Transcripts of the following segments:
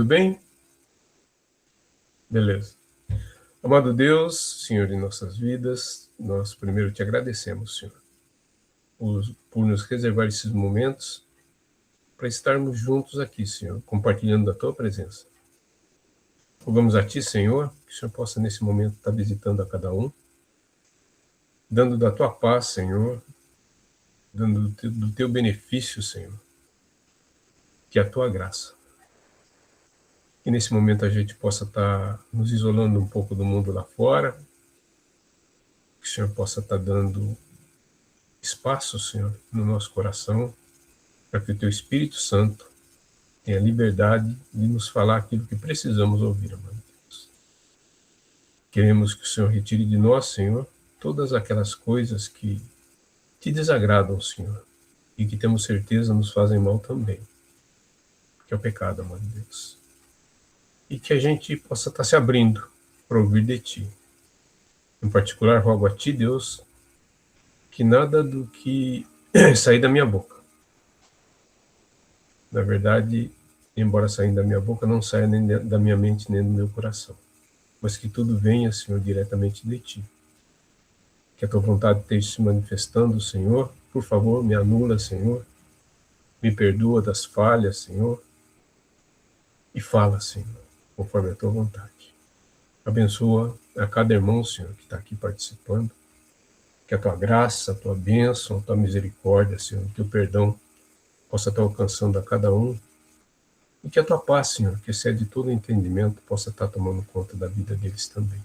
bem? Beleza. Amado Deus, Senhor de nossas vidas, nós primeiro te agradecemos, Senhor, por nos reservar esses momentos para estarmos juntos aqui, Senhor, compartilhando da tua presença. Rogamos a ti, Senhor, que o Senhor possa nesse momento estar visitando a cada um, dando da tua paz, Senhor, dando do teu benefício, Senhor, que é a tua graça. Que nesse momento a gente possa estar nos isolando um pouco do mundo lá fora, que o Senhor possa estar dando espaço, Senhor, no nosso coração, para que o teu Espírito Santo tenha liberdade de nos falar aquilo que precisamos ouvir, amado Deus. Queremos que o Senhor retire de nós, Senhor, todas aquelas coisas que te desagradam, Senhor, e que temos certeza nos fazem mal também, que é o pecado, amado Deus. E que a gente possa estar se abrindo para ouvir de ti. Em particular, rogo a ti, Deus, que nada do que sair da minha boca, na verdade, embora saindo da minha boca, não saia nem da minha mente, nem do meu coração, mas que tudo venha, Senhor, diretamente de ti. Que a tua vontade esteja se manifestando, Senhor. Por favor, me anula, Senhor. Me perdoa das falhas, Senhor. E fala, Senhor, conforme a tua vontade. Abençoa a cada irmão, Senhor, que está aqui participando. Que a tua graça, a tua bênção, a tua misericórdia, Senhor, o teu perdão possa estar alcançando a cada um. E que a tua paz, Senhor, que excede todo entendimento, possa estar tomando conta da vida deles também.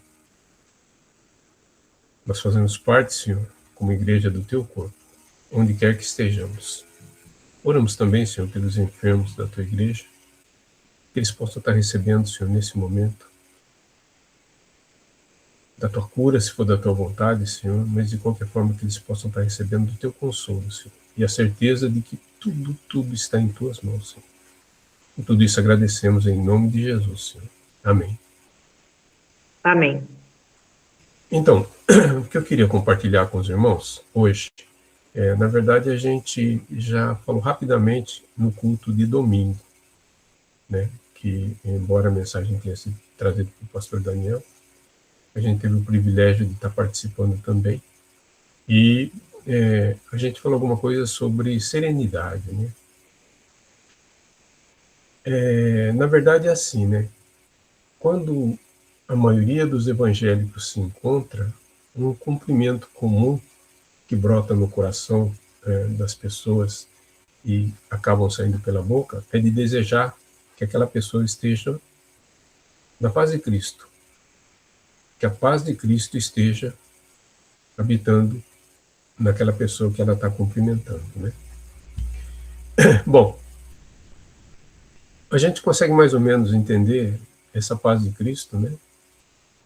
Nós fazemos parte, Senhor, como igreja do teu corpo, onde quer que estejamos. Oramos também, Senhor, pelos enfermos da tua igreja, que eles possam estar recebendo, Senhor, nesse momento, da tua cura, se for da tua vontade, Senhor, mas de qualquer forma que eles possam estar recebendo do teu consolo, Senhor, e a certeza de que tudo está em tuas mãos, Senhor. E tudo isso agradecemos em nome de Jesus, Senhor. Amém. Amém. Então, o que eu queria compartilhar com os irmãos hoje, na verdade a gente já falou rapidamente no culto de domingo, né, que embora a mensagem tenha sido trazida pelo pastor Daniel, a gente teve o privilégio de estar participando também, e a gente falou alguma coisa sobre serenidade, né? Na verdade é assim, né? Quando a maioria dos evangélicos se encontra, um cumprimento comum que brota no coração das pessoas e acabam saindo pela boca é de desejar que aquela pessoa esteja na paz de Cristo, que a paz de Cristo esteja habitando naquela pessoa que ela está cumprimentando, né? Bom, a gente consegue mais ou menos entender essa paz de Cristo, né?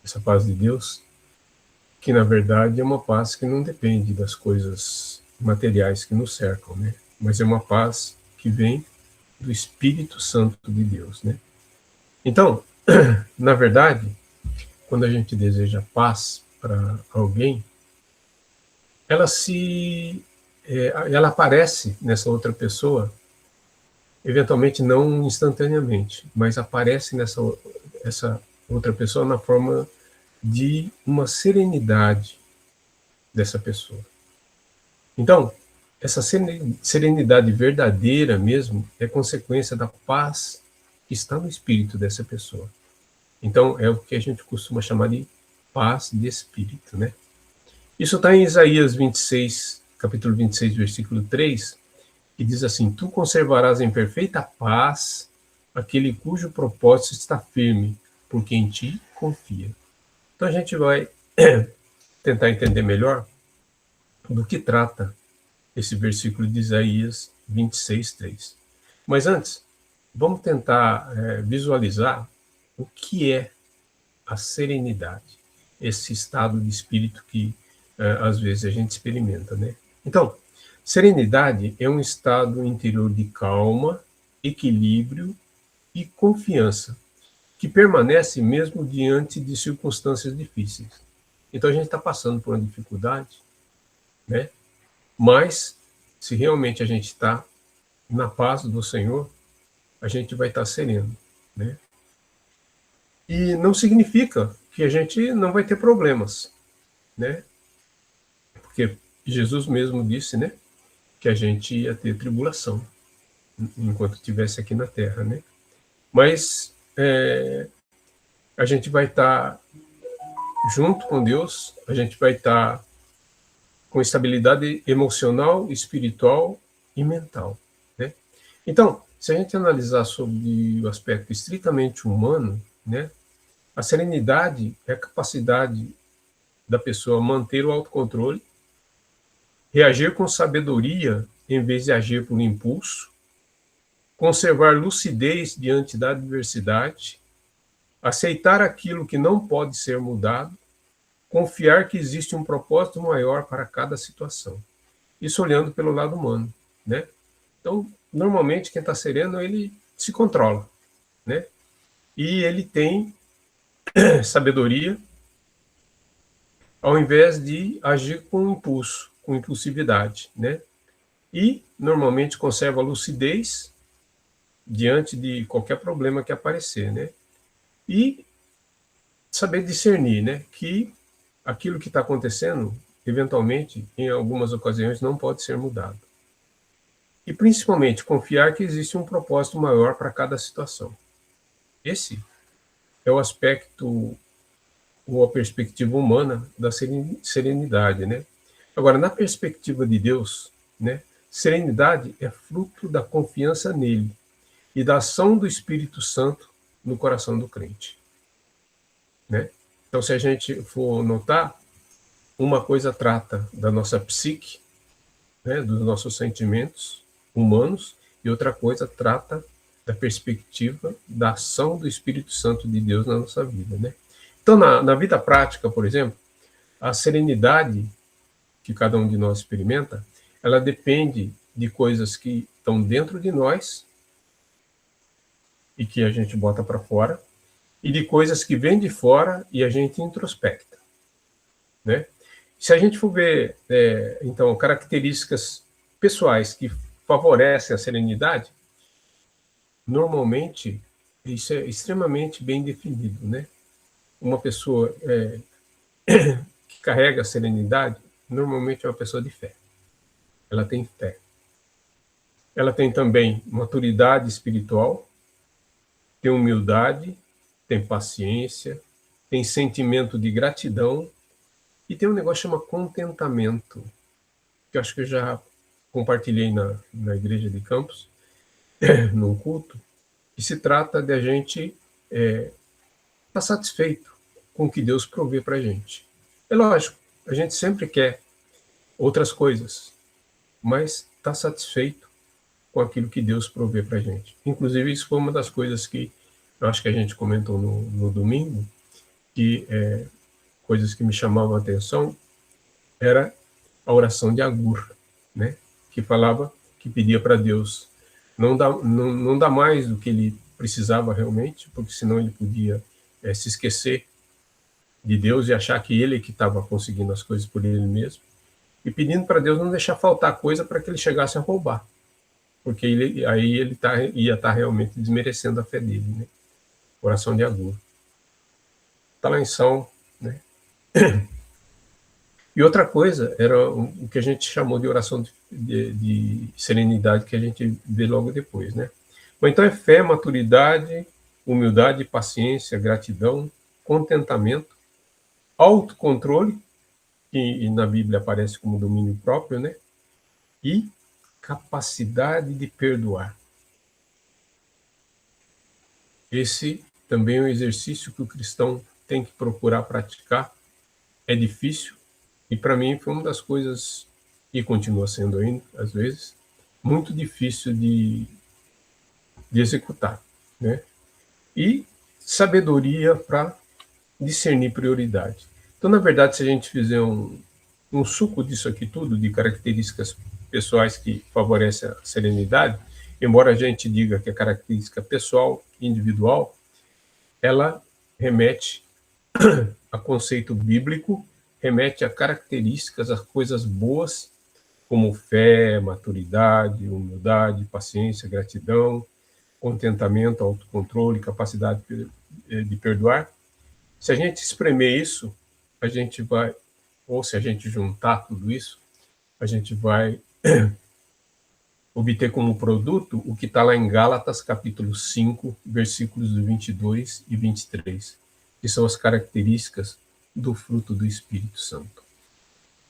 Essa paz de Deus, que na verdade é uma paz que não depende das coisas materiais que nos cercam, né? Mas é uma paz que vem do Espírito Santo de Deus, né? Então, na verdade, quando a gente deseja paz para alguém, ela aparece nessa outra pessoa, eventualmente não instantaneamente, mas aparece essa outra pessoa na forma de uma serenidade dessa pessoa. Então, essa serenidade verdadeira mesmo é consequência da paz que está no espírito dessa pessoa. Então, é o que a gente costuma chamar de paz de espírito, né? Isso está em Isaías 26, capítulo 26, versículo 3, que diz assim: tu conservarás em perfeita paz aquele cujo propósito está firme, porque em ti confia. Então a gente vai tentar entender melhor do que trata esse versículo de Isaías 26, 3. Mas antes, vamos tentar visualizar o que é a serenidade, esse estado de espírito que às vezes a gente experimenta, né? Então, serenidade é um estado interior de calma, equilíbrio e confiança, que permanece mesmo diante de circunstâncias difíceis. Então a gente está passando por uma dificuldade, né? Mas se realmente a gente está na paz do Senhor, a gente vai estar sereno, né? E não significa que a gente não vai ter problemas, né? Porque Jesus mesmo disse, né, que a gente ia ter tribulação enquanto estivesse aqui na Terra, né? Mas a gente vai estar junto com Deus, a gente vai estar com estabilidade emocional, espiritual e mental, né? Então, se a gente analisar sobre o aspecto estritamente humano, né, a serenidade é a capacidade da pessoa manter o autocontrole, reagir com sabedoria em vez de agir por impulso, conservar lucidez diante da adversidade, aceitar aquilo que não pode ser mudado, confiar que existe um propósito maior para cada situação. Isso olhando pelo lado humano, né? Então, normalmente, quem está sereno, ele se controla, né? E ele tem sabedoria ao invés de agir com impulso, com impulsividade, né? E, normalmente, conserva a lucidez diante de qualquer problema que aparecer, né? E saber discernir, né? Que aquilo que está acontecendo, eventualmente, em algumas ocasiões, não pode ser mudado. E, principalmente, confiar que existe um propósito maior para cada situação. Esse é o aspecto, ou a perspectiva humana da serenidade, né? Agora, na perspectiva de Deus, né, serenidade é fruto da confiança nele e da ação do Espírito Santo no coração do crente, né? Então, se a gente for notar, uma coisa trata da nossa psique, né, dos nossos sentimentos humanos, e outra coisa trata da perspectiva da ação do Espírito Santo de Deus na nossa vida, né? Então, na vida prática, por exemplo, a serenidade que cada um de nós experimenta, ela depende de coisas que estão dentro de nós e que a gente bota para fora, e de coisas que vêm de fora e a gente introspecta, né? Se a gente for ver, então, características pessoais que favorecem a serenidade, normalmente isso é extremamente bem definido, né? Uma pessoa que carrega a serenidade, normalmente é uma pessoa de fé. Ela tem fé. Ela tem também maturidade espiritual, tem humildade, tem paciência, tem sentimento de gratidão e tem um negócio que chama contentamento, que eu acho que eu já compartilhei na igreja de Campos, num culto, que se trata de a gente estar satisfeito com o que Deus provê para a gente. É lógico, a gente sempre quer outras coisas, mas está satisfeito com aquilo que Deus provê para a gente. Inclusive, isso foi uma das coisas que eu acho que a gente comentou no domingo, que coisas que me chamavam a atenção era a oração de Agur, né? Que falava, que pedia para Deus não dá mais do que ele precisava realmente, porque senão ele podia se esquecer de Deus e achar que ele que estava conseguindo as coisas por ele mesmo, e pedindo para Deus não deixar faltar coisa para que ele chegasse a roubar, porque aí ele ia estar realmente desmerecendo a fé dele, né? Oração de Agur. Está lá em Salmo, né? E outra coisa era o que a gente chamou de oração de serenidade, que a gente vê logo depois, né? Mas então é fé, maturidade, humildade, paciência, gratidão, contentamento, autocontrole, que na Bíblia aparece como domínio próprio, né? E capacidade de perdoar. Esse também é um exercício que o cristão tem que procurar praticar. É difícil, e para mim foi uma das coisas, e continua sendo ainda, às vezes, muito difícil de executar, né? E sabedoria para discernir prioridade. Então, na verdade, se a gente fizer um suco disso aqui tudo, de características pessoais que favorecem a serenidade, embora a gente diga que a característica pessoal, individual, ela remete a conceito bíblico, remete a características, a coisas boas, como fé, maturidade, humildade, paciência, gratidão, contentamento, autocontrole, capacidade de perdoar, se a gente espremer isso, a gente vai, ou se a gente juntar tudo isso, a gente vai obter como produto o que está lá em Gálatas, capítulo 5, versículos 22 e 23, que são as características do fruto do Espírito Santo.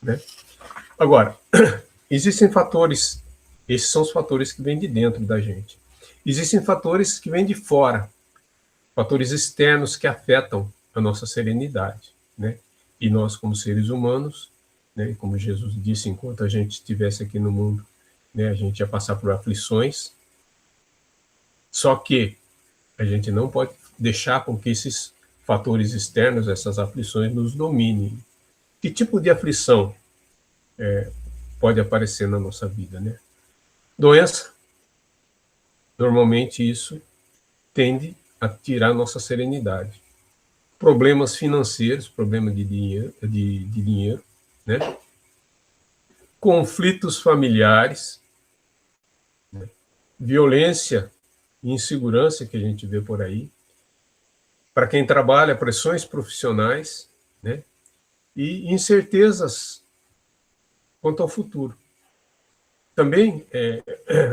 Né? Agora, existem fatores, esses são os fatores que vêm de dentro da gente. Existem fatores que vêm de fora, fatores externos que afetam a nossa serenidade. Né? E nós, como seres humanos, né, como Jesus disse, enquanto a gente estivesse aqui no mundo, né, a gente ia passar por aflições, só que a gente não pode deixar com que esses fatores externos, essas aflições, nos dominem. Que tipo de aflição pode aparecer na nossa vida? Né? Doença. Normalmente isso tende a tirar nossa serenidade. Problemas financeiros, problema de dinheiro, né? Conflitos familiares, né? Violência e insegurança que a gente vê por aí. Para quem trabalha, pressões profissionais, né? E incertezas quanto ao futuro. Também,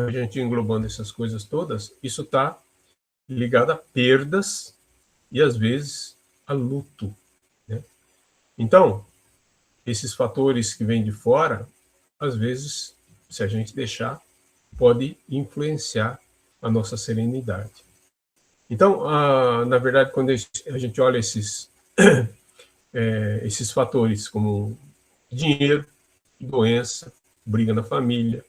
a gente englobando essas coisas todas, isso está ligado a perdas e, às vezes, a luto. Né? Então, esses fatores que vêm de fora, às vezes, se a gente deixar, pode influenciar a nossa serenidade. Então, na verdade, quando a gente olha esses fatores como dinheiro, doença, briga na família,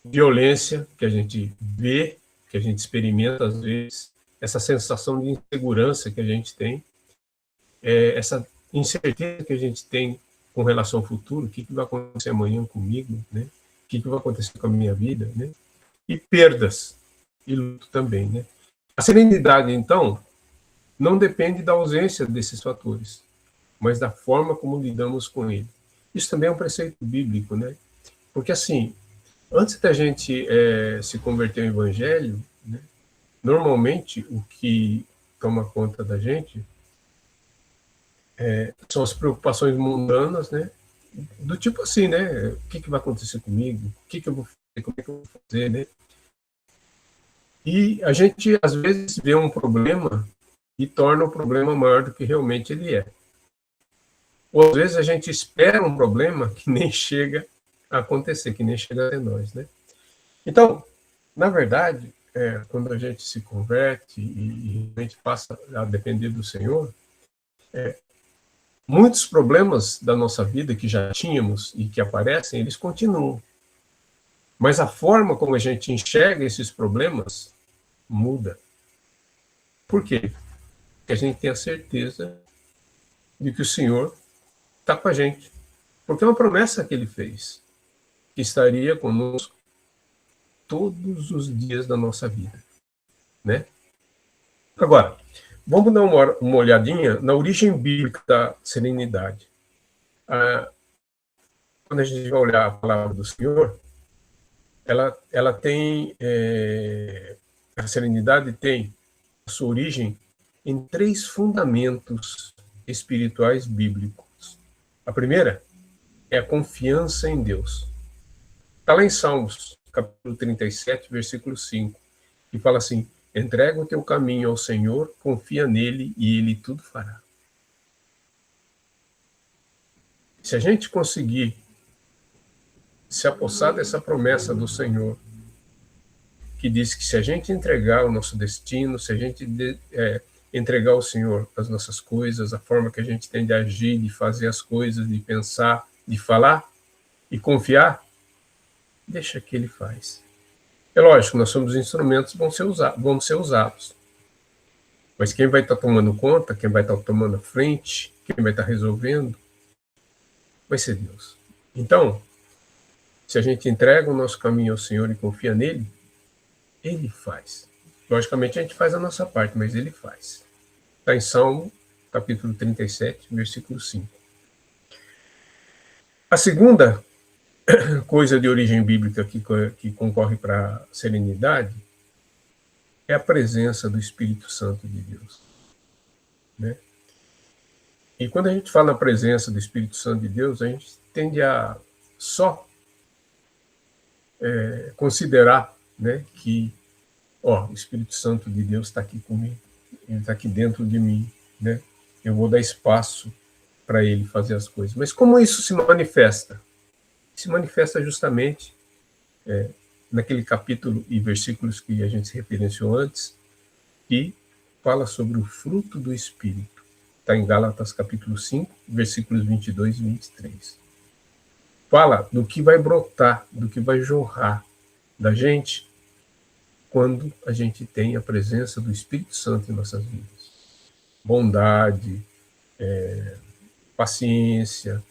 violência, que a gente vê, que a gente experimenta às vezes, essa sensação de insegurança que a gente tem, essa incerteza que a gente tem com relação ao futuro, o que vai acontecer amanhã comigo, né? O que vai acontecer com a minha vida, né? E perdas, e luto também, né? A serenidade, então, não depende da ausência desses fatores, mas da forma como lidamos com ele. Isso também é um preceito bíblico, né? Porque, assim, antes da gente se converter ao Evangelho, né, normalmente o que toma conta da gente são as preocupações mundanas, né? Do tipo assim, né? O que vai acontecer comigo? O que eu vou fazer? Como é que eu vou fazer, né? E a gente, às vezes, vê um problema e torna o problema maior do que realmente ele é. Ou, às vezes, a gente espera um problema que nem chega a acontecer, que nem chega até nós, né? Então, na verdade, quando a gente se converte e a gente passa a depender do Senhor, muitos problemas da nossa vida que já tínhamos e que aparecem, eles continuam. Mas a forma como a gente enxerga esses problemas muda. Por quê? Porque a gente tem a certeza de que o Senhor está com a gente. Porque é uma promessa que Ele fez, que estaria conosco todos os dias da nossa vida. Né? Agora, vamos dar uma olhadinha na origem bíblica da serenidade. Quando a gente vai olhar a palavra do Senhor, ela tem, a serenidade tem a sua origem em 3 fundamentos espirituais bíblicos. A primeira é a confiança em Deus. Está lá em Salmos, capítulo 37, versículo 5, que fala assim: entrega o teu caminho ao Senhor, confia nele e ele tudo fará. Se a gente conseguir se apossar dessa promessa do Senhor, que diz que se a gente entregar o nosso destino, se a gente entregar ao Senhor as nossas coisas, a forma que a gente tem de agir, de fazer as coisas, de pensar, de falar e confiar, deixa que Ele faz. É lógico, nós somos instrumentos, vão ser usados. Mas quem vai estar tomando conta, quem vai estar tomando a frente, quem vai estar resolvendo, vai ser Deus. Então, se a gente entrega o nosso caminho ao Senhor e confia nele, Ele faz. Logicamente, a gente faz a nossa parte, mas Ele faz. Está em Salmo, capítulo 37, versículo 5. A segunda coisa de origem bíblica que concorre para a serenidade é a presença do Espírito Santo de Deus. né? E quando a gente fala na presença do Espírito Santo de Deus, a gente tende a só considerar, né, que o Espírito Santo de Deus está aqui comigo, ele está aqui dentro de mim, né? Eu vou dar espaço para ele fazer as coisas. Mas como isso se manifesta? Se manifesta justamente naquele capítulo e versículos que a gente se referenciou antes, que fala sobre o fruto do Espírito. Está em Gálatas capítulo 5, versículos 22 e 23. Fala do que vai brotar, do que vai jorrar da gente quando a gente tem a presença do Espírito Santo em nossas vidas. Bondade, paciência,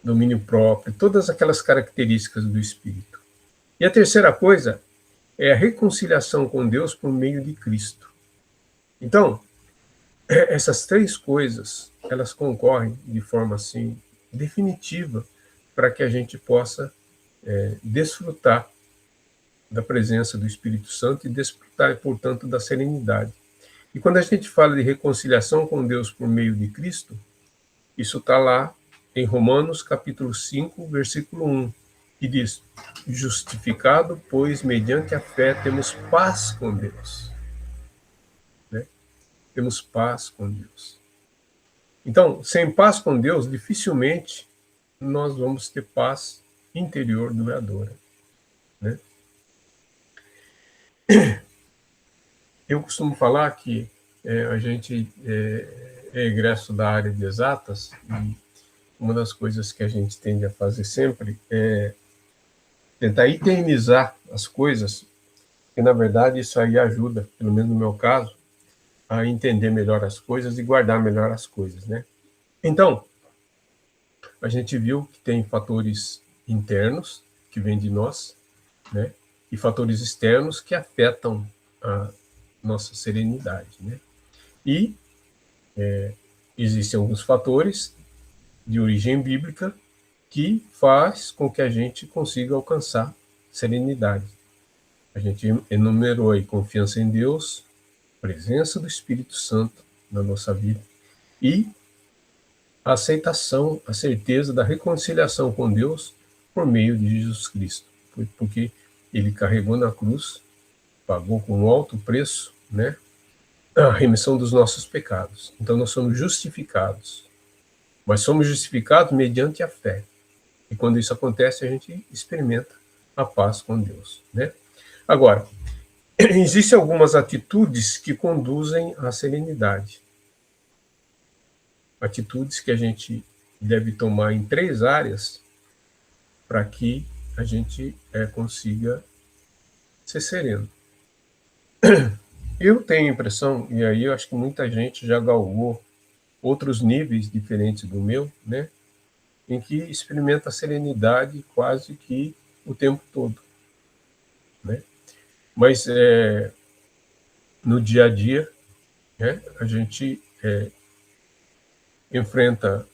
domínio próprio, todas aquelas características do Espírito. E a terceira coisa é a reconciliação com Deus por meio de Cristo. Então, essas três coisas, elas concorrem de forma assim definitiva para que a gente possa desfrutar da presença do Espírito Santo e desfrutar, portanto, da serenidade. E quando a gente fala de reconciliação com Deus por meio de Cristo, isso está lá em Romanos capítulo 5, versículo 1, que diz: justificado, pois, mediante a fé, temos paz com Deus. Né? Temos paz com Deus. Então, sem paz com Deus, dificilmente nós vamos ter paz interior duradoura. Né? Eu costumo falar que a gente é egresso da área de exatas, e uma das coisas que a gente tende a fazer sempre é tentar eternizar as coisas, e na verdade isso aí ajuda, pelo menos no meu caso, a entender melhor as coisas e guardar melhor as coisas, né? Então, a gente viu que tem fatores internos que vêm de nós, né? E fatores externos que afetam a nossa serenidade, né? E existem alguns fatores de origem bíblica que faz com que a gente consiga alcançar serenidade. A gente enumerou aí confiança em Deus, presença do Espírito Santo na nossa vida e a aceitação, a certeza da reconciliação com Deus por meio de Jesus Cristo, porque ele carregou na cruz, pagou com um alto preço, né, a remissão dos nossos pecados. Então nós somos justificados, mas somos justificados mediante a fé. E quando isso acontece, a gente experimenta a paz com Deus, né? Agora, existem algumas atitudes que conduzem à serenidade. Atitudes que a gente deve tomar em 3 áreas para que a gente consiga ser sereno. Eu tenho a impressão, e aí eu acho que muita gente já galgou outros níveis diferentes do meu, né, em que experimenta a serenidade quase que o tempo todo, né? Mas no dia a dia, né, a gente enfrenta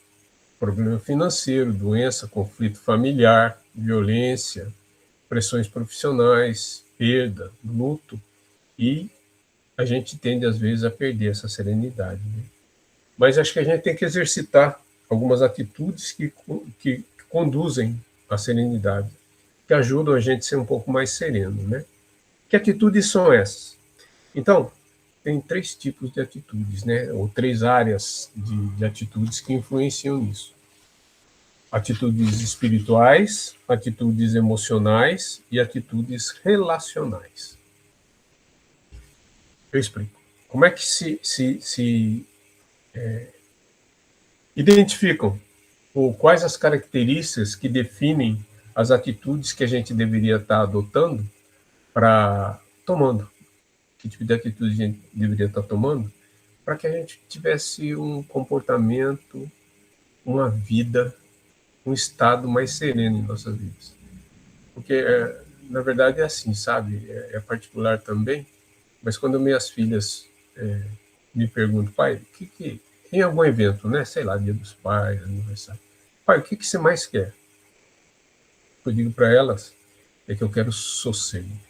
problema financeiro, doença, conflito familiar, violência, pressões profissionais, perda, luto, e a gente tende, às vezes, a perder essa serenidade. Né? Mas acho que a gente tem que exercitar algumas atitudes que conduzem à serenidade, que ajudam a gente a ser um pouco mais sereno. Né? Que atitudes são essas? Então, tem 3 tipos de atitudes, né? Ou 3 áreas de atitudes que influenciam nisso. Atitudes espirituais, atitudes emocionais e atitudes relacionais. Eu explico. Como é que se identificam, ou quais as características que definem as atitudes que a gente deveria estar adotando tomando? Que tipo de atitude a gente deveria estar tomando para que a gente tivesse um comportamento, uma vida, um estado mais sereno em nossas vidas. Porque, na verdade, é assim, sabe? É particular também, mas quando minhas filhas me perguntam, pai, tem algum evento, né? Sei lá, Dia dos Pais, aniversário. Pai, o que você mais quer? Eu digo para elas, é que eu quero sossego.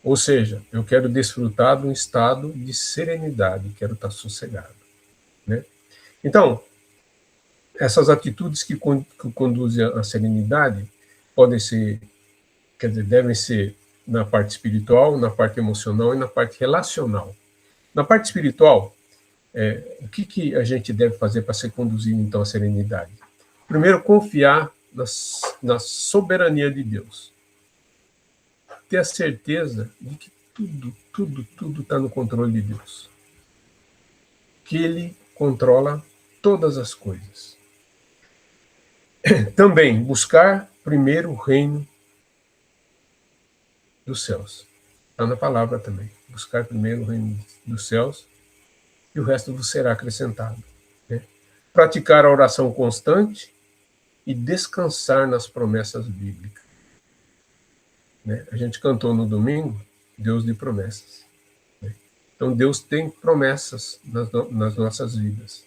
Ou seja, eu quero desfrutar de um estado de serenidade, quero estar sossegado, né? Então, essas atitudes que conduzem à serenidade podem ser, quer dizer, devem ser na parte espiritual, na parte emocional e na parte relacional. Na parte espiritual, o que a gente deve fazer para ser conduzido, então, à serenidade? Primeiro, confiar na soberania de Deus. Ter a certeza de que tudo está no controle de Deus. Que Ele controla todas as coisas. Também, buscar primeiro o reino dos céus. Está na palavra também. Buscar primeiro o reino dos céus e o resto vos será acrescentado. Né? Praticar a oração constante e descansar nas promessas bíblicas. Né? A gente cantou no domingo, Deus de promessas. Né? Então, Deus tem promessas nas nossas vidas.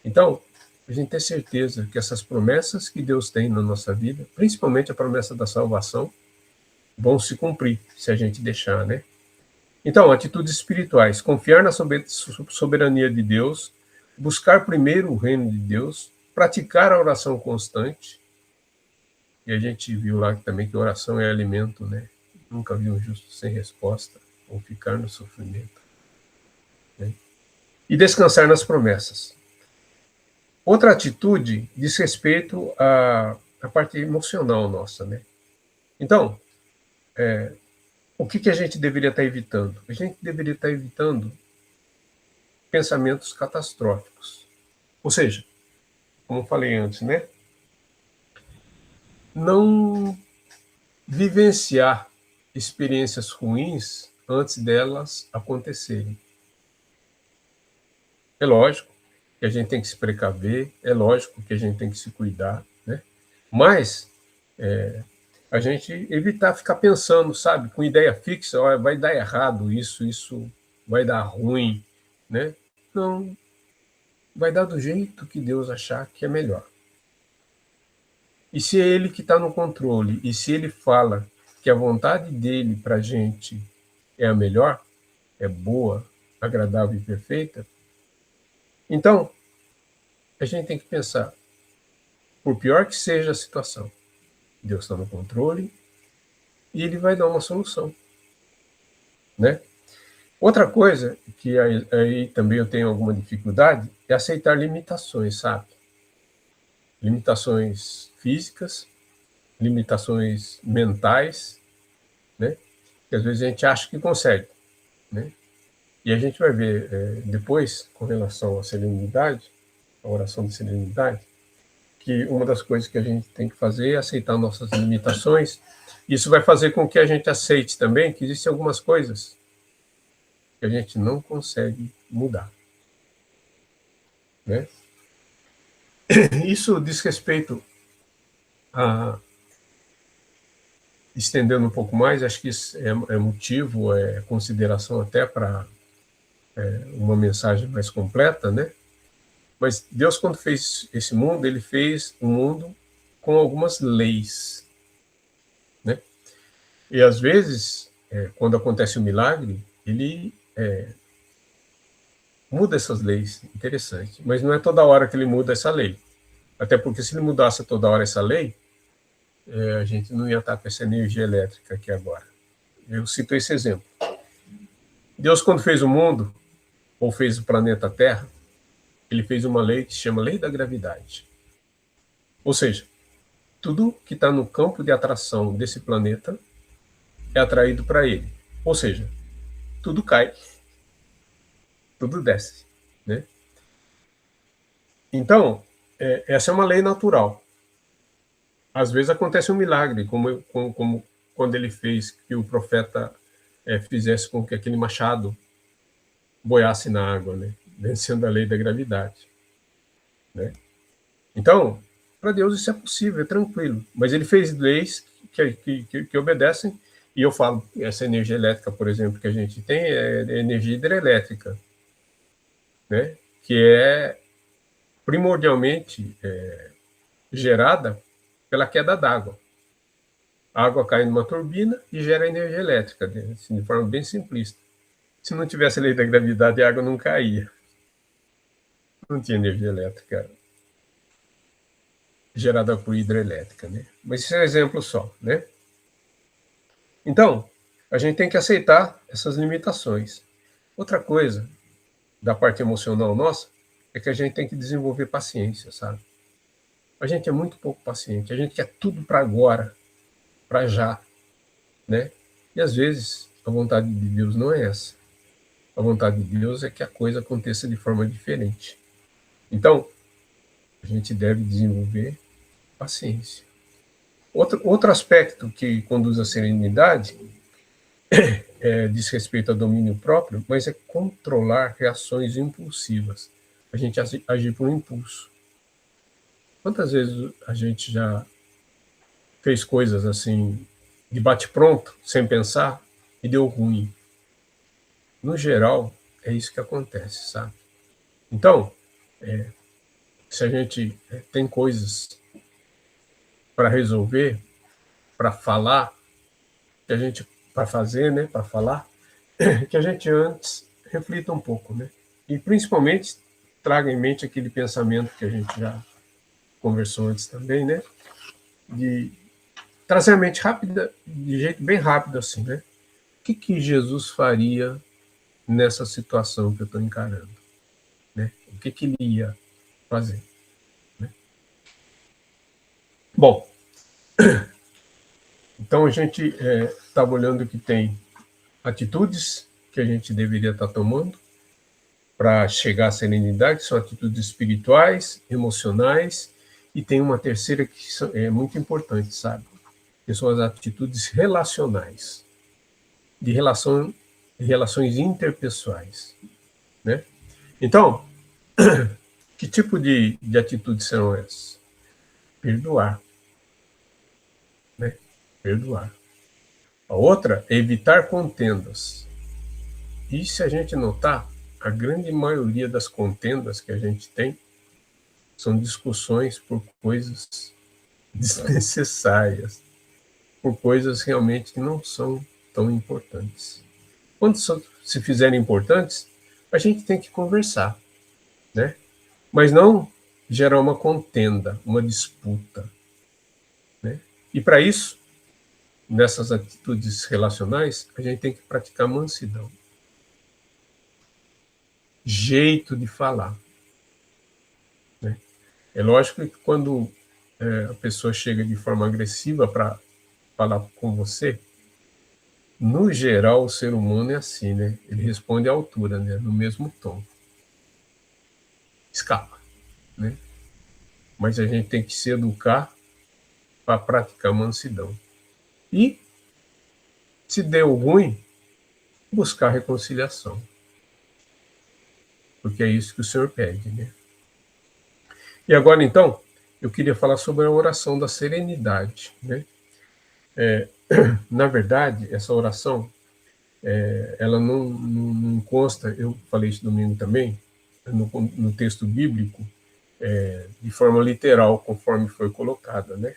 Então, a gente tem certeza que essas promessas que Deus tem na nossa vida, principalmente a promessa da salvação, vão se cumprir, se a gente deixar, né? Então, atitudes espirituais, confiar na soberania de Deus, buscar primeiro o reino de Deus, praticar a oração constante, e a gente viu lá também que oração é alimento, né? Nunca vi um justo sem resposta, ou ficar no sofrimento. Né? E descansar nas promessas. Outra atitude diz respeito à parte emocional nossa, né? Então, o que a gente deveria estar evitando? A gente deveria estar evitando pensamentos catastróficos. Ou seja, como eu falei antes, né? Não vivenciar experiências ruins antes delas acontecerem. É lógico que a gente tem que se precaver, é lógico que a gente tem que se cuidar, né? Mas a gente evitar ficar pensando, sabe, com ideia fixa, ó, vai dar errado isso vai dar ruim, né? Não, vai dar do jeito que Deus achar que é melhor. E se é Ele que está no controle, e se Ele fala que a vontade dele para a gente é a melhor, é boa, agradável e perfeita, então a gente tem que pensar, por pior que seja a situação, Deus está no controle e Ele vai dar uma solução, né? Outra coisa que aí também eu tenho alguma dificuldade é aceitar limitações, sabe? Limitações físicas, limitações mentais, né? Que às vezes a gente acha que consegue, né? E a gente vai ver depois, com relação à serenidade, a oração de serenidade, que uma das coisas que a gente tem que fazer é aceitar nossas limitações. Isso vai fazer com que a gente aceite também que existem algumas coisas que a gente não consegue mudar, né? Isso diz respeito a, estendendo um pouco mais, acho que isso é motivo, é consideração até para uma mensagem mais completa, né? Mas Deus, quando fez esse mundo, Ele fez um mundo com algumas leis, né? E às vezes, quando acontece um milagre, Ele muda essas leis, interessante. Mas não é toda hora que Ele muda essa lei. Até porque se Ele mudasse toda hora essa lei, a gente não ia estar com essa energia elétrica aqui agora. Eu cito esse exemplo. Deus, quando fez o mundo, ou fez o planeta Terra, Ele fez uma lei que se chama Lei da Gravidade. Ou seja, tudo que está no campo de atração desse planeta é atraído para ele. Ou seja, tudo cai, tudo desce, né? Então, essa é uma lei natural. Às vezes acontece um milagre, como quando ele fez que o profeta fizesse com que aquele machado boiasse na água, né? Vencendo a lei da gravidade, né? Então, para Deus isso é possível, é tranquilo. Mas ele fez leis que obedecem, e eu falo, essa energia elétrica, por exemplo, que a gente tem é energia hidrelétrica, né? Que é primordialmente gerada pela queda d'água. A água cai numa turbina e gera energia elétrica, assim, de forma bem simplista. Se não tivesse a lei da gravidade, a água não caía. Não tinha energia elétrica gerada por hidrelétrica, né? Mas isso é um exemplo só, né? Então, a gente tem que aceitar essas limitações. Outra coisa da parte emocional nossa é que a gente tem que desenvolver paciência, sabe? A gente é muito pouco paciente, a gente quer tudo para agora, para já, né? E às vezes a vontade de Deus não é essa. A vontade de Deus é que a coisa aconteça de forma diferente. Então, a gente deve desenvolver paciência. Outro aspecto que conduz à serenidade diz respeito ao domínio próprio, mas é controlar reações impulsivas. A gente agir por impulso. Quantas vezes a gente já fez coisas assim, de bate-pronto, sem pensar, e deu ruim? No geral, é isso que acontece, sabe? Então, se a gente tem coisas para resolver, para falar, que a gente para fazer, né, para falar, que a gente antes reflita um pouco, né? E principalmente traga em mente aquele pensamento que a gente já conversou antes também, né? De trazer a mente rápida, de jeito bem rápido assim, né? O que Jesus faria nessa situação que eu estou encarando, né? O que ele ia fazer, né? Bom, então a gente estava olhando que tem atitudes que a gente deveria estar tomando para chegar à serenidade, que são atitudes espirituais, emocionais, e tem uma terceira que é muito importante, sabe? Que são as atitudes relacionais, de relações interpessoais, né? Então, que tipo de atitudes serão essas? Perdoar, né? Perdoar. A outra é evitar contendas. E se a gente notar, a grande maioria das contendas que a gente tem são discussões por coisas desnecessárias, por coisas realmente que não são tão importantes. Quando se fizerem importantes, a gente tem que conversar, né? Mas não gerar uma contenda, uma disputa, né? E para isso, nessas atitudes relacionais, a gente tem que praticar mansidão, jeito de falar, né? É lógico que quando a pessoa chega de forma agressiva para falar com você, no geral o ser humano é assim, né? Ele responde à altura, né? No mesmo tom. Escapa, né? Mas a gente tem que se educar para praticar mansidão. E, se deu ruim, buscar reconciliação. Porque é isso que o Senhor pede, né? E agora, então, eu queria falar sobre a oração da serenidade, né? Na verdade, essa oração, ela não consta, eu falei isso domingo também, no texto bíblico, de forma literal, conforme foi colocada, né?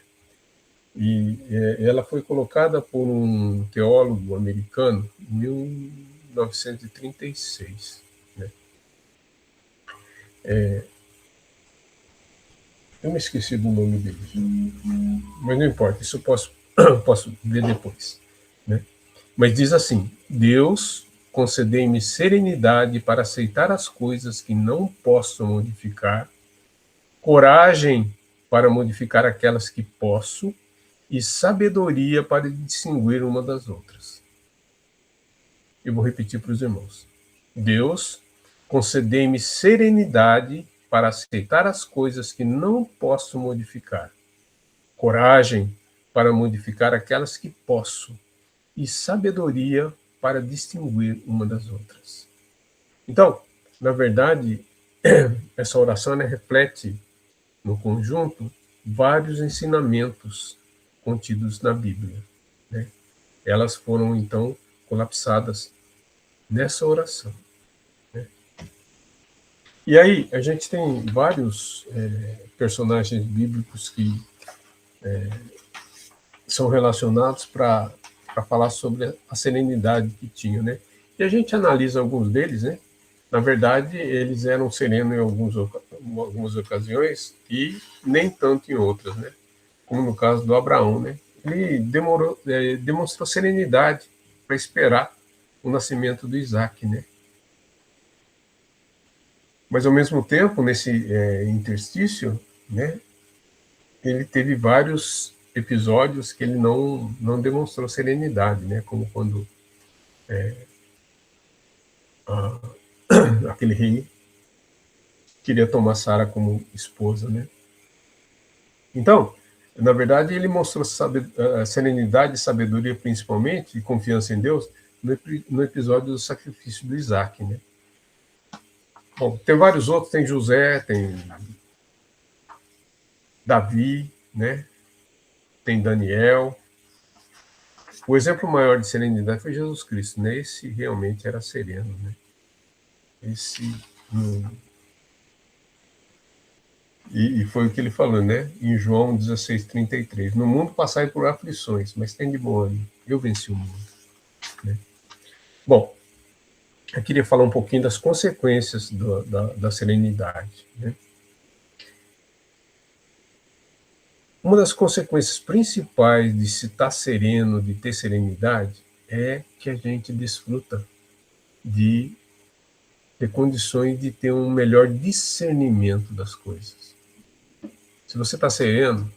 E ela foi colocada por um teólogo americano em 1936. Né? Eu me esqueci do nome dele, mas não importa, isso eu posso ver depois. Né? Mas diz assim: Deus, concedei-me serenidade para aceitar as coisas que não posso modificar, coragem para modificar aquelas que posso, e sabedoria para distinguir uma das outras. Eu vou repetir para os irmãos. Deus, concedei-me serenidade para aceitar as coisas que não posso modificar, coragem para modificar aquelas que posso, e sabedoria para distinguir uma das outras. Então, na verdade, essa oração reflete, no conjunto, vários ensinamentos contidos na Bíblia. Né? Elas foram, então, colapsadas nessa oração. Né? E aí, a gente tem vários personagens bíblicos que são relacionados para falar sobre a serenidade que tinham, né? E a gente analisa alguns deles, né? Na verdade, eles eram serenos em algumas ocasiões e nem tanto em outras, né? Como no caso do Abraão, né? Ele demonstrou serenidade para esperar o nascimento do Isaac, né? Mas, ao mesmo tempo, nesse interstício, né, ele teve vários episódios que ele não demonstrou serenidade, né? Como quando aquele rei queria tomar Sara como esposa, né? Então, na verdade, ele mostrou serenidade e sabedoria, principalmente, e confiança em Deus, no episódio do sacrifício do Isaac, né? Bom, tem vários outros, tem José, tem Davi, né? Tem Daniel. O exemplo maior de serenidade foi Jesus Cristo, né? Esse realmente era sereno, né? Esse e foi o que ele falou, né? Em João 16:33. No mundo passai por aflições, mas tem de bom ânimo. Eu venci o mundo. Né? Bom, eu queria falar um pouquinho das consequências da serenidade. Né? Uma das consequências principais de se estar sereno, de ter serenidade, é que a gente desfruta de ter condições de ter um melhor discernimento das coisas. Se você está sereno,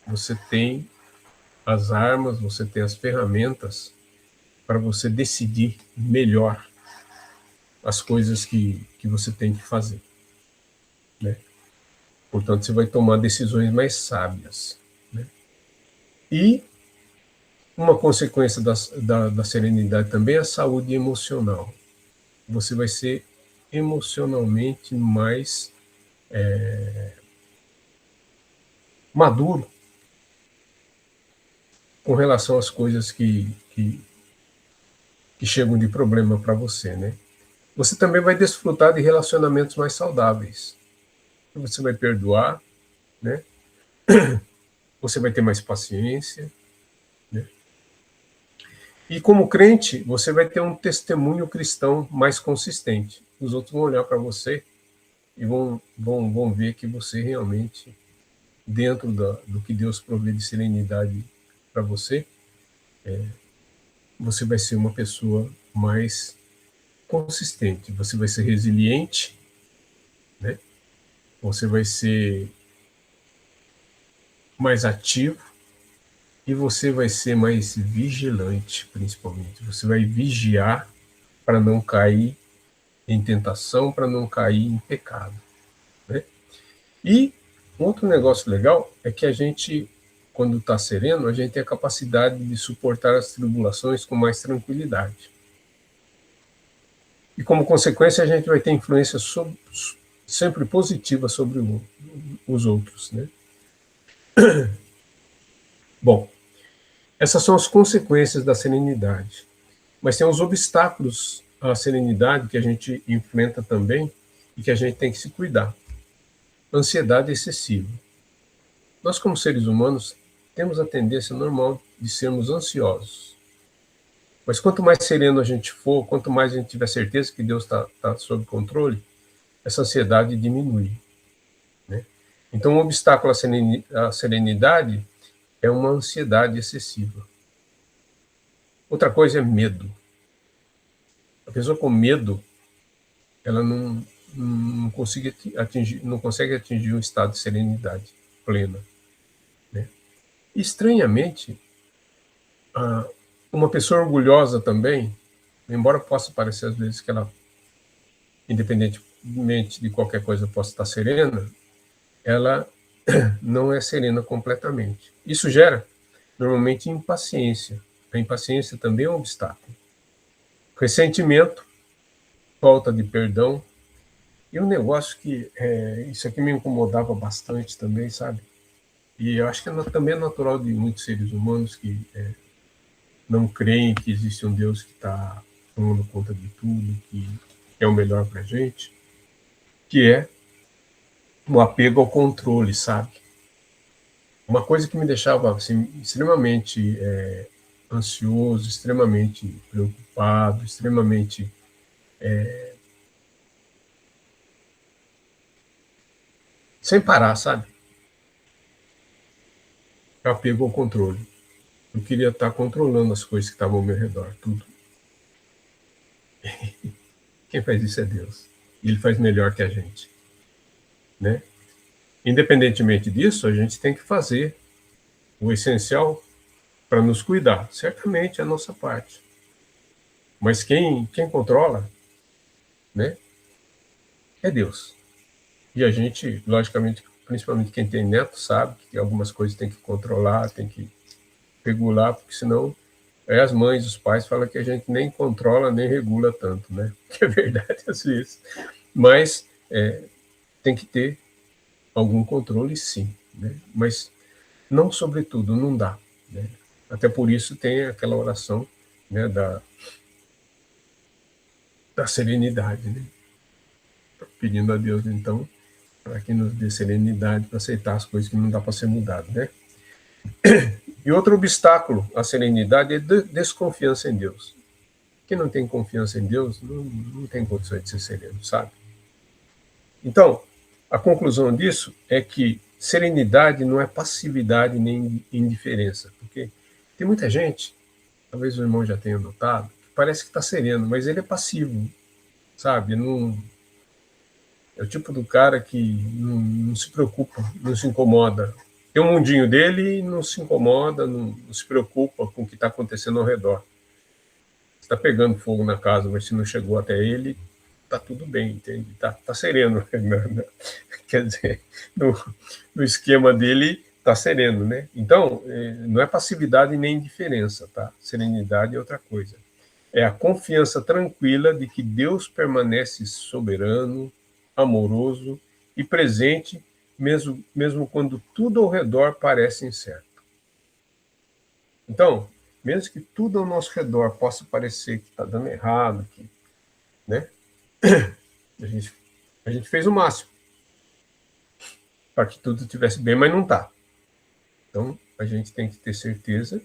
você tem as armas, você tem as ferramentas para você decidir melhor as coisas que você tem que fazer. Né? Portanto, você vai tomar decisões mais sábias. Né? E uma consequência da serenidade também é a saúde emocional. Você vai ser emocionalmente mais maduro com relação às coisas que chegam de problema para você, né? Você também vai desfrutar de relacionamentos mais saudáveis. Você vai perdoar, né? Você vai ter mais paciência, né? E como crente, você vai ter um testemunho cristão mais consistente. Os outros vão olhar para você e vão ver que você realmente, dentro do que Deus provê de serenidade para você, você vai ser uma pessoa mais consistente, você vai ser resiliente, né? Você vai ser mais ativo e você vai ser mais vigilante, principalmente. Você vai vigiar para não cair em tentação, para não cair em pecado, né? E outro negócio legal é que a gente, quando está sereno, a gente tem a capacidade de suportar as tribulações com mais tranquilidade. E como consequência, a gente vai ter influência sempre positiva sobre os outros, né? Bom, essas são as consequências da serenidade. Mas tem os obstáculos à serenidade que a gente enfrenta também e que a gente tem que se cuidar. Ansiedade excessiva. Nós, como seres humanos, temos a tendência normal de sermos ansiosos. Mas quanto mais sereno a gente for, quanto mais a gente tiver certeza que Deus está sob controle, essa ansiedade diminui. Né? Então, um obstáculo à serenidade é uma ansiedade excessiva. Outra coisa é medo. A pessoa com medo, ela não consegue atingir um estado de serenidade plena. Né? Estranhamente, uma pessoa orgulhosa também, embora possa parecer às vezes que ela, independentemente de qualquer coisa, possa estar serena, ela não é serena completamente. Isso gera, normalmente, impaciência. A impaciência também é um obstáculo. Ressentimento, falta de perdão. E um negócio que, isso aqui me incomodava bastante também, sabe? E eu acho que também é natural de muitos seres humanos que não creem que existe um Deus que está tomando conta de tudo, que é o melhor para a gente, que é o apego ao controle, sabe? Uma coisa que me deixava assim, extremamente ansioso, extremamente preocupado, extremamente sem parar, sabe? Eu apego ao controle. Eu queria estar controlando as coisas que estavam ao meu redor, tudo. Quem faz isso é Deus. E Ele faz melhor que a gente, né? Independentemente disso, a gente tem que fazer o essencial para nos cuidar. Certamente é a nossa parte. Mas quem controla, né, é Deus. E a gente, logicamente, principalmente quem tem neto, sabe que algumas coisas tem que controlar, tem que regular, porque senão as mães, os pais falam que a gente nem controla, nem regula tanto, né? Que é verdade às vezes. Mas tem que ter algum controle, sim, né? Mas não sobretudo, não dá, né? Até por isso tem aquela oração, né, da serenidade, né? Pedindo a Deus, então, para que nos dê serenidade para aceitar as coisas que não dá para ser mudado, né? E outro obstáculo à serenidade é desconfiança em Deus. Quem não tem confiança em Deus não tem condições de ser sereno, sabe? Então, a conclusão disso é que serenidade não é passividade nem indiferença, porque tem muita gente, talvez o irmão já tenha notado, que parece que está sereno, mas ele é passivo, sabe? Não, é o tipo do cara que não se preocupa, não se incomoda. Tem um mundinho dele e não se incomoda, não se preocupa com o que está acontecendo ao redor. Está pegando fogo na casa, mas se não chegou até ele, tá tudo bem, entende? Tá sereno. Quer dizer, no esquema dele, tá sereno, né? Então, não é passividade nem indiferença, tá? Serenidade é outra coisa. É a confiança tranquila de que Deus permanece soberano, amoroso e presente, mesmo quando tudo ao redor parece incerto. Então, mesmo que tudo ao nosso redor possa parecer que está dando errado, que, né? A gente, a gente fez o máximo para que tudo estivesse bem, mas não está. Então, a gente tem que ter certeza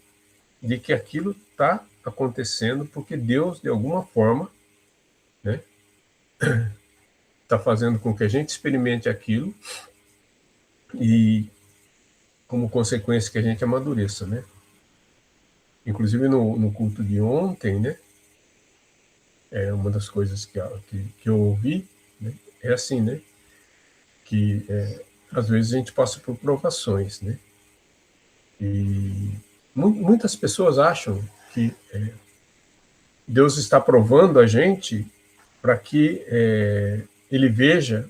de que aquilo está acontecendo porque Deus, de alguma forma, né, está fazendo com que a gente experimente aquilo e, como consequência, que a gente amadureça, né? Inclusive no culto de ontem, né, uma das coisas que eu ouvi, né, é assim, né, que às vezes a gente passa por provações, né? E muitas pessoas acham que Deus está provando a gente para que Ele veja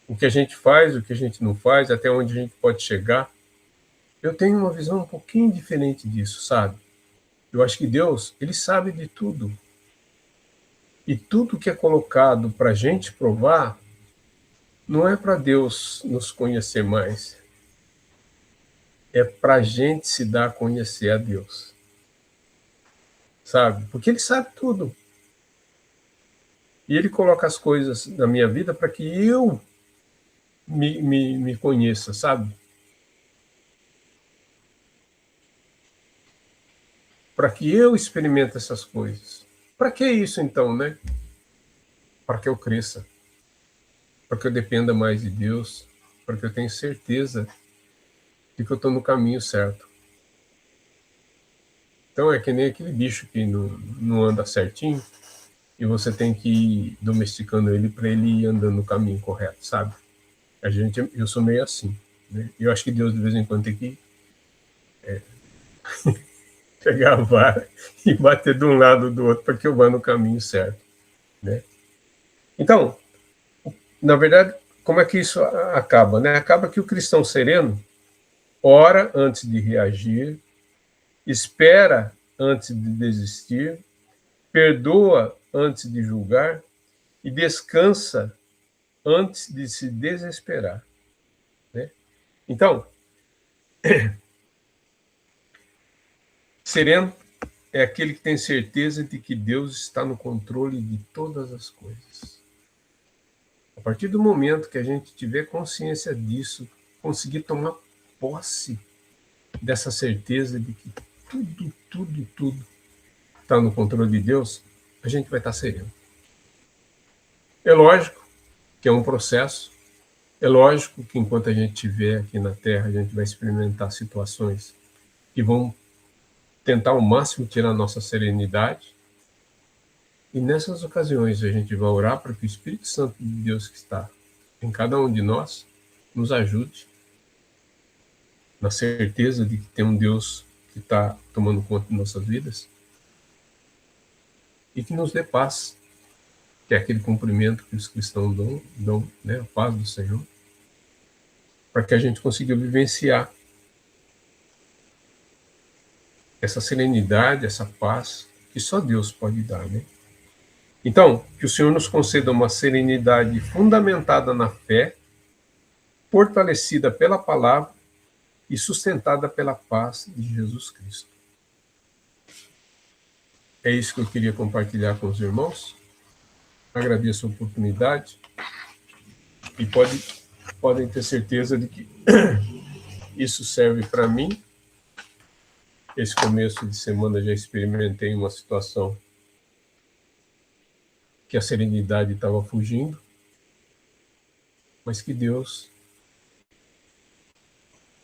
o que a gente faz, o que a gente não faz, até onde a gente pode chegar. Eu tenho uma visão um pouquinho diferente disso, sabe? Eu acho que Deus, Ele sabe de tudo. E tudo que é colocado para a gente provar, não é para Deus nos conhecer mais, é para a gente se dar a conhecer a Deus, sabe? Porque Ele sabe tudo. E Ele coloca as coisas na minha vida para que eu me conheça, sabe? Para que eu experimente essas coisas. Para que isso então, né? Para que eu cresça, para que eu dependa mais de Deus, para que eu tenha certeza de que eu estou no caminho certo. Então é que nem aquele bicho que não anda certinho e você tem que ir domesticando ele para ele ir andando no caminho correto, sabe? Eu sou meio assim, né? Eu acho que Deus de vez em quando tem que pegar a vara e bater de um lado ou do outro para que eu vá no caminho certo, né? Então, na verdade, como é que isso acaba, né? Acaba que o cristão sereno ora antes de reagir, espera antes de desistir, perdoa antes de julgar e descansa antes de se desesperar, né? Então, sereno é aquele que tem certeza de que Deus está no controle de todas as coisas. A partir do momento que a gente tiver consciência disso, conseguir tomar posse dessa certeza de que tudo está no controle de Deus, a gente vai estar sereno. É lógico que é um processo, é lógico que enquanto a gente estiver aqui na Terra, a gente vai experimentar situações que vão tentar ao máximo tirar a nossa serenidade, e nessas ocasiões a gente vai orar para que o Espírito Santo de Deus que está em cada um de nós nos ajude, na certeza de que tem um Deus que está tomando conta de nossas vidas, e que nos dê paz, que é aquele cumprimento que os cristãos dão, né, a paz do Senhor, para que a gente consiga vivenciar essa serenidade, essa paz que só Deus pode dar, né? Então, que o Senhor nos conceda uma serenidade fundamentada na fé, fortalecida pela palavra e sustentada pela paz de Jesus Cristo. É isso que eu queria compartilhar com os irmãos. Agradeço a oportunidade e podem ter certeza de que isso serve para mim. Esse começo de semana já experimentei uma situação que a serenidade estava fugindo, mas que Deus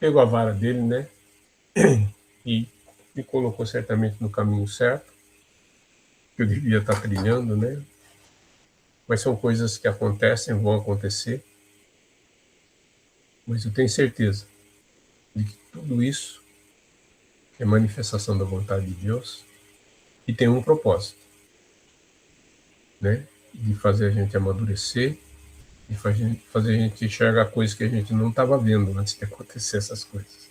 pegou a vara dele, né? E me colocou certamente no caminho certo, que eu devia estar trilhando, né? Mas são coisas que acontecem, vão acontecer. Mas eu tenho certeza de que tudo isso é manifestação da vontade de Deus e tem um propósito, né? De fazer a gente amadurecer e fazer a gente enxergar coisas que a gente não estava vendo antes de acontecer essas coisas.